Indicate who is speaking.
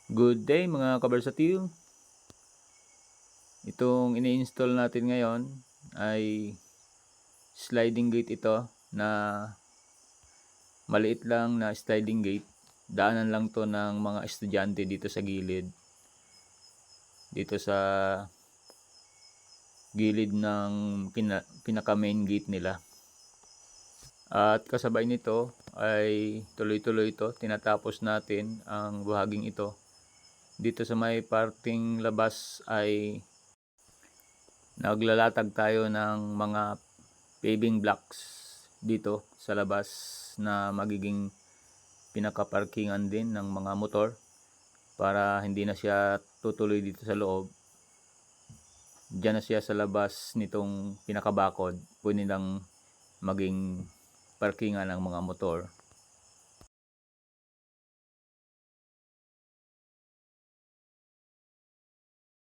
Speaker 1: Good day mga kabarsatil. Itong ini-install natin ngayon ay sliding gate ito na maliit lang na sliding gate. Daanan lang to ng mga estudyante dito sa gilid. Dito sa gilid ng pinaka main gate nila. At kasabay nito ay tuloy-tuloy ito. Tinatapos natin ang bahaging ito. Dito sa may parting labas ay naglalatag tayo ng mga paving blocks dito sa labas na magiging pinaka-parkingan din ng mga motor para hindi na siya tutuloy dito sa loob. Diyan na siya sa labas nitong pinakabakod, pwede lang maging parkingan ng mga motor.